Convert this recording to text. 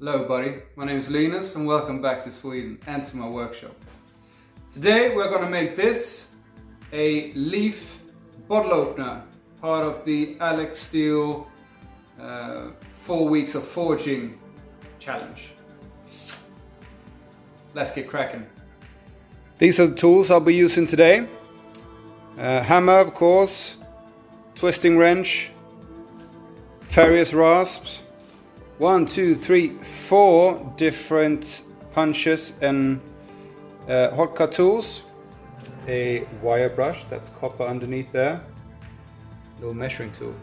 Hello buddy, my name is Linus and welcome back to Sweden and to my workshop. Today we're going to make this a leaf bottle opener, part of the Alec Steele 4 weeks of forging challenge. Let's get cracking. These are the tools I'll be using today. Hammer, of course, twisting wrench, various rasps, 1, 2, 3, 4 different punches and hot cut tools, a wire brush, that's copper underneath there, little measuring tool.